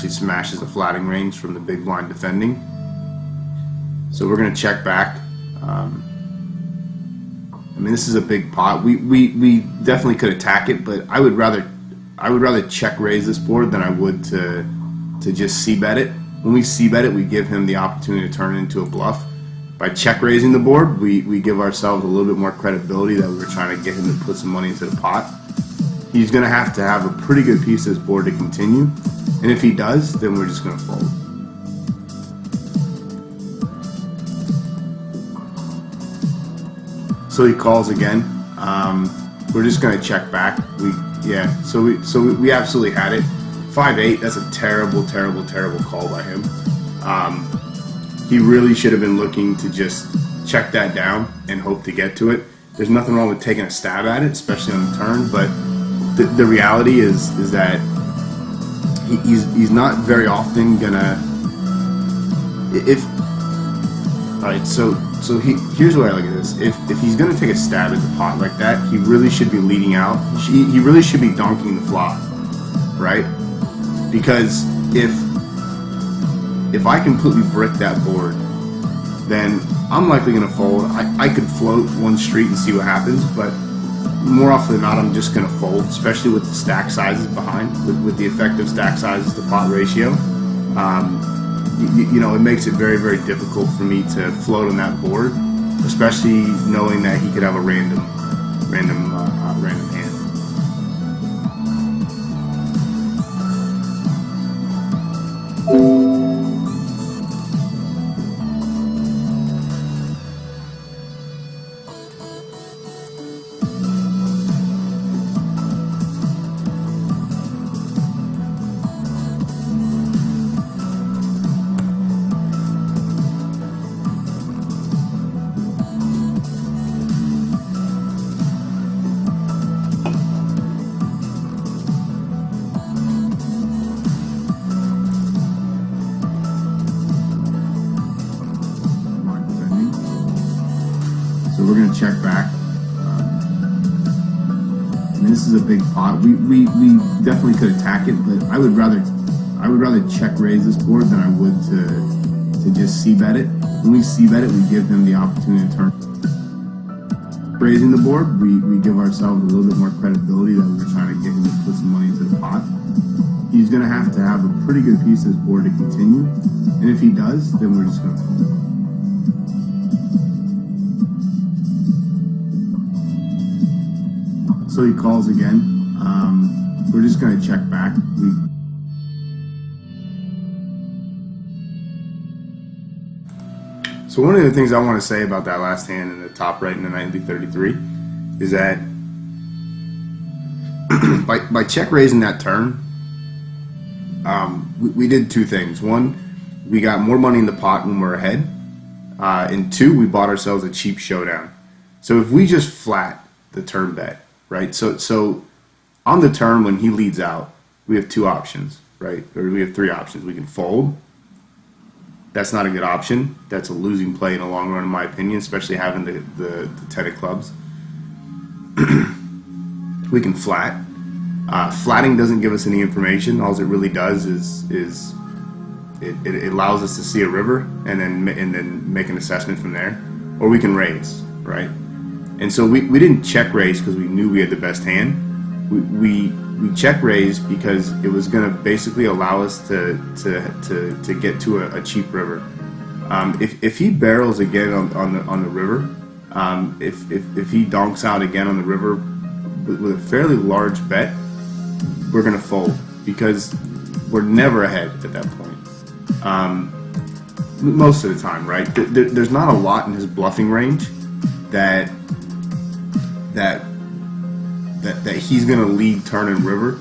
He smashes the flatting range from the big blind defending. So we're going to check back. I mean, this is a big pot. We definitely could attack it, but I would rather check raise this board than I would to just c-bet it. When we c-bet it, we give him the opportunity to turn it into a bluff. By check raising the board, we give ourselves a little bit more credibility that we were trying to get him to put some money into the pot. He's going to have a pretty good piece of this board to continue, and if he does, then we're just going to fold. So he calls again. We're just going to check back. So we absolutely had it. 5-8. That's a terrible call by him. He really should have been looking to just check that down and hope to get to it. There's nothing wrong with taking a stab at it, especially on the turn, but the reality is that he's not very often gonna. Here's the way I look at this. If he's gonna take a stab at the pot like that, he really should be leading out. He really should be donking the flop, right? Because if I completely brick that board, then I'm likely going to fold. I could float one street and see what happens, but more often than not, I'm just going to fold, especially with the stack sizes behind, with the effective stack sizes to pot ratio. It makes it very difficult for me to float on that board, especially knowing that he could have a random hand. So we're going to check back. This is a big pot. We definitely could attack it, but I would rather check raise this board than I would to just c-bet it. When we c-bet it, we give him the opportunity to turn. Raising the board, we give ourselves a little bit more credibility that we were trying to get him to put some money into the pot. He's going to have a pretty good piece of this board to continue, and if he does, then we're just going to fold. So he calls again. We're just going to check back. So one of the things I want to say about that last hand in the top right in the 933 is that by check raising that turn, we did two things. One, we got more money in the pot when we're ahead, and two, we bought ourselves a cheap showdown. So if we just flat the turn bet, right? So on the turn when he leads out, we have two options, right? Or we have three options. We can fold. That's not a good option. That's a losing play in the long run, in my opinion, especially having the 10 of clubs. We can flat. Flatting doesn't give us any information. All it really does is it allows us to see a river and then make an assessment from there. Or we can raise, right? And so we didn't check raise because we knew we had the best hand. We check raised because it was going to basically allow us to get to a cheap river. If he barrels again on the river, if he donks out again on the river with a fairly large bet, we're going to fold because we're never ahead at that point. Most of the time, right? There's not a lot in his bluffing range that he's going to lead turn and river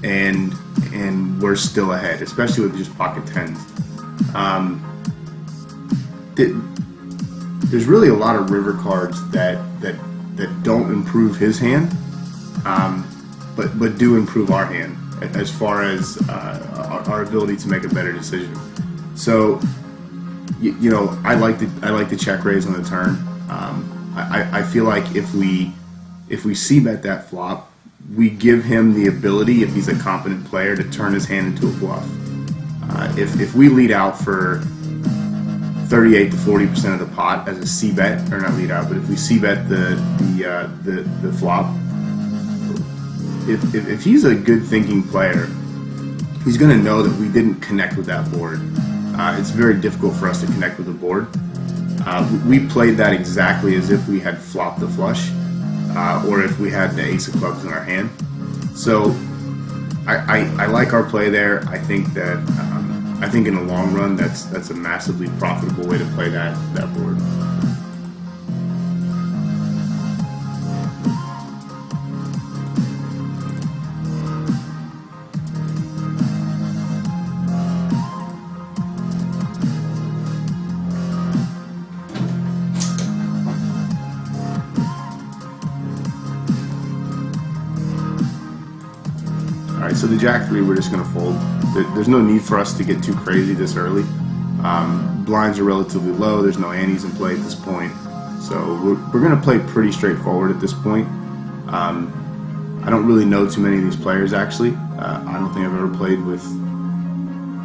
and we're still ahead, especially with just pocket tens. There's really a lot of river cards that don't improve his hand, but do improve our hand as far as our ability to make a better decision. So I like to check raise on the turn. I feel like if we c-bet that flop, we give him the ability, if he's a competent player, to turn his hand into a bluff. if we lead out for 38 to 40% of the pot as a C bet, or not lead out, but if we C bet the flop, if he's a good thinking player, he's going to know that we didn't connect with that board. It's very difficult for us to connect with the board. We played that exactly as if we had flopped the flush, or if we had the ace of clubs in our hand. So I like our play there. I think that I think in the long run that's a massively profitable way to play that board. Alright, so the Jack 3 we're just going to fold. There's no need for us to get too crazy this early. Blinds are relatively low, there's no antes in play at this point. So we're going to play pretty straightforward at this point. I don't really know too many of these players actually. I don't think I've ever played with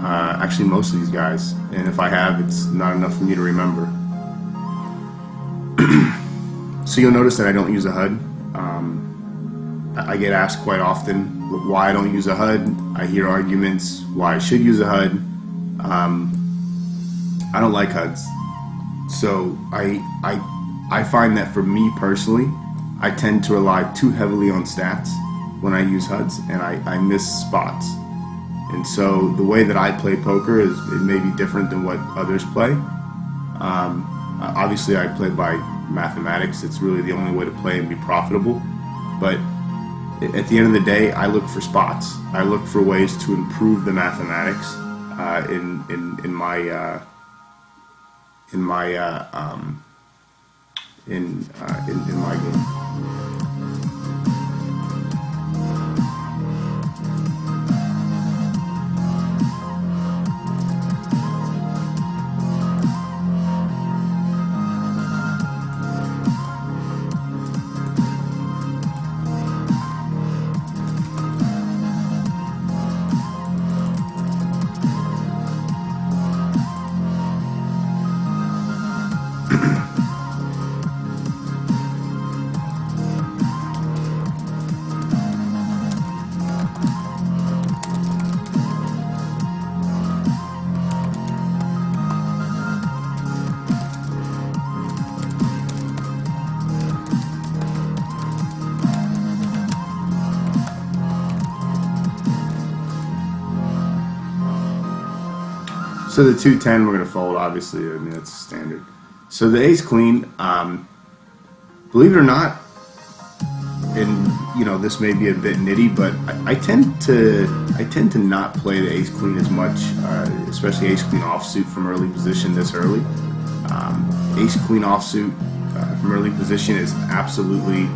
actually most of these guys. And if I have, it's not enough for me to remember. So you'll notice that I don't use a HUD. I get asked quite often why I don't use a HUD. I hear arguments why I should use a HUD. I don't like HUDs. So I find that for me personally, I tend to rely too heavily on stats when I use HUDs, and I miss spots. And so the way that I play poker it may be different than what others play. Obviously I play by mathematics. It's really the only way to play and be profitable. But at the end of the day, I look for spots. I look for ways to improve the mathematics in my game. So the 2-10 we're going to fold, obviously. I mean, that's standard. So the ace queen, believe it or not, and you know this may be a bit nitty, but I tend to not play the ace queen as much, especially ace queen offsuit from early position this early. Ace queen offsuit from early position is absolutely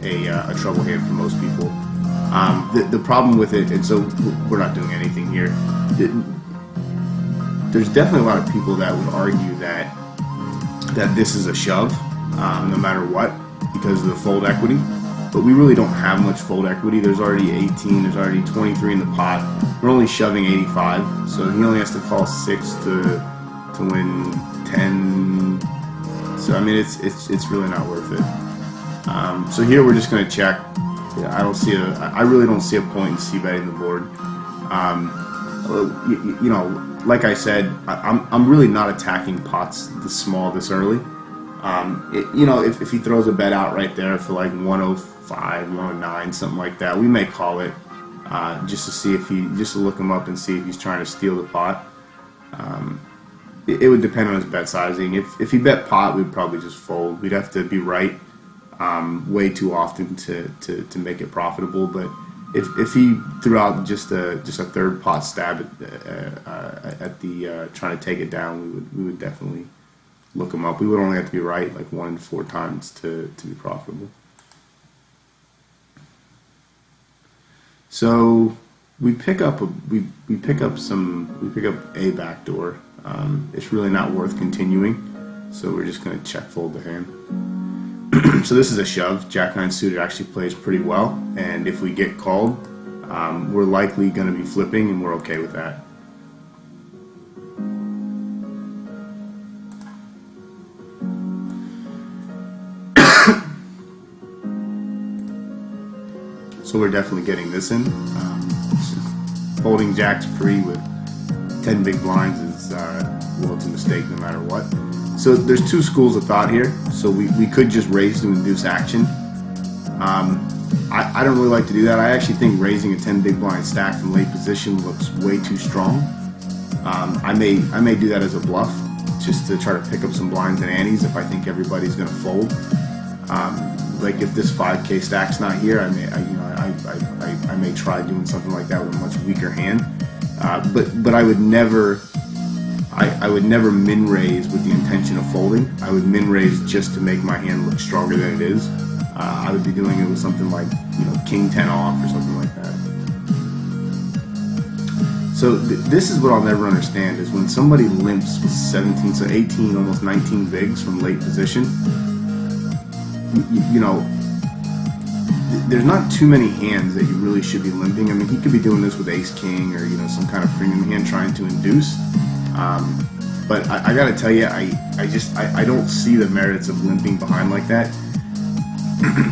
a trouble hand for most people. The problem with it, and so we're not doing anything here. There's definitely a lot of people that would argue that this is a shove, no matter what, because of the fold equity. But we really don't have much fold equity. There's already 18. There's already 23 in the pot. We're only shoving 85, so he only has to call 6 to win 10. So I mean, it's really not worth it. So here we're just going to check. Yeah, I really don't see a point in c-betting the board. You know, like I said, I'm really not attacking pots this small this early. You know, if he throws a bet out right there for like 105, 109, something like that, we may call it just to look him up and see if he's trying to steal the pot. It would depend on his bet sizing. If he bet pot, we'd probably just fold. We'd have to be right way too often to make it profitable. But if he threw out just a third pot stab at the trying to take it down, we would definitely look him up. We would only have to be right like 1 in 4 times to be profitable. So we pick up a backdoor. It's really not worth continuing, so we're just going to check fold the hand. So this is a shove. Jack 9 suited actually plays pretty well, and if we get called, we're likely going to be flipping, and we're okay with that. So we're definitely getting this in. Folding jacks pre with 10 big blinds is, well, it's a mistake no matter what. So there's two schools of thought here. So we could just raise to induce action. I don't really like to do that. I actually think raising a 10 big blind stack from late position looks way too strong. I may do that as a bluff, just to try to pick up some blinds and antes if I think everybody's going to fold. Like if this 5K stack's not here, I may try doing something like that with a much weaker hand. But I would never min raise with the intention of folding. I would min raise just to make my hand look stronger than it is. I would be doing it with something like, King 10 off or something like that. So this is what I'll never understand, is when somebody limps with 17, so 18, almost 19 bigs from late position. There's not too many hands that you really should be limping. I mean, he could be doing this with ace king or some kind of premium hand trying to induce. But I gotta tell you, I don't see the merits of limping behind like that.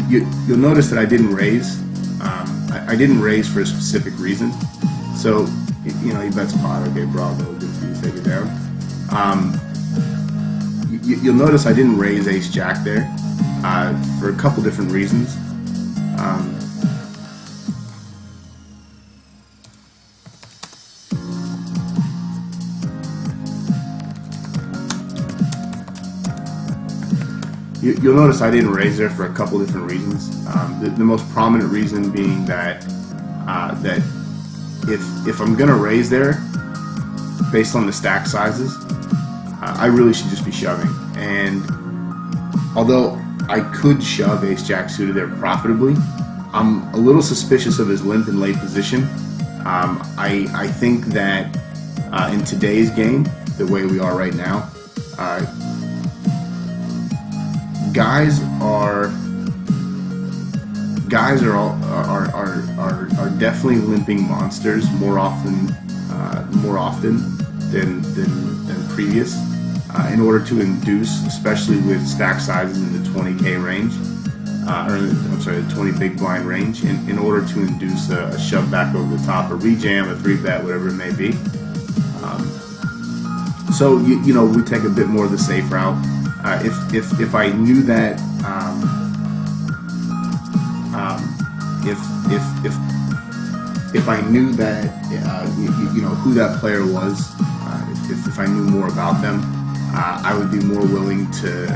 You'll notice that I didn't raise. I didn't raise for a specific reason. So he bets pot. Okay, bravo, good for you. Take it down. You'll notice I didn't raise ace jack there for a couple different reasons. You'll notice I didn't raise there for a couple different reasons. The most prominent reason being that if I'm gonna raise there based on the stack sizes, I really should just be shoving. And although I could shove ace jack suited there profitably, I'm a little suspicious of his limp in late position. I think that in today's game, the way we are right now, guys are definitely limping monsters more often than previous in order to induce, especially with stack sizes in the 20K range, the 20 big blind range, in order to induce a shove back over the top, a rejam, a 3-bet, whatever it may be. So we take a bit more of the safe route. If I knew that if I knew that who that player was, if I knew more about them, I would be more willing to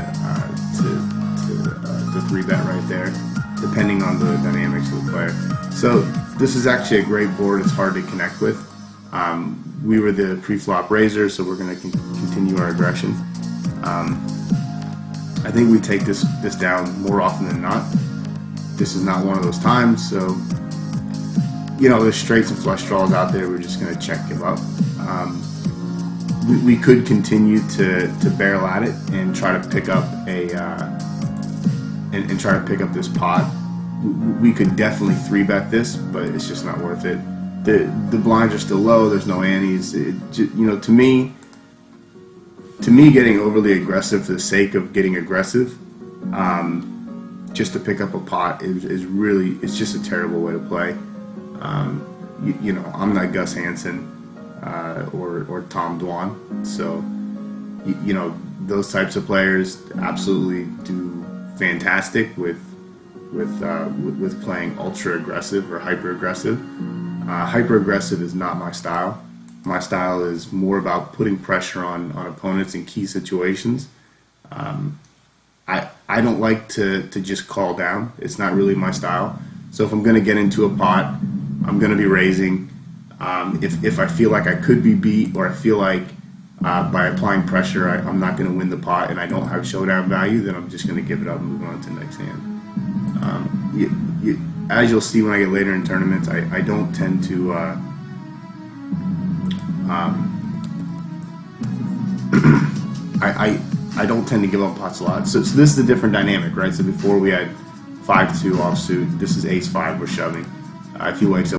3-bet right there, depending on the dynamics of the player. So this is actually a great board. It's hard to connect with. We were the pre-flop raiser, so we're going to continue our aggression. I think we take this down more often than not. This is not one of those times, so there's straights and flush draws out there. We're just going to check, give up. We could continue to barrel at it and try to pick up and try to pick up this pot. We could definitely 3-bet this, but it's just not worth it. The blinds are still low. There's no antes. To me, getting overly aggressive for the sake of getting aggressive, just to pick up a pot is really, it's just a terrible way to play. I'm not Gus Hansen or Tom Dwan, so those types of players absolutely do fantastic with playing ultra aggressive or hyper aggressive. Hyper aggressive is not my style. My style is more about putting pressure on opponents in key situations. I don't like to just call down. It's not really my style. So if I'm going to get into a pot, I'm going to be raising. If I feel like I could be beat, or I feel like by applying pressure I'm not going to win the pot and I don't have showdown value, then I'm just going to give it up and move on to the next hand. As you'll see when I get later in tournaments, I don't tend to I don't tend to give up pots a lot. So this is a different dynamic, right? So before we had 5-2 offsuit. This is ace-5 we're shoving. If he wakes up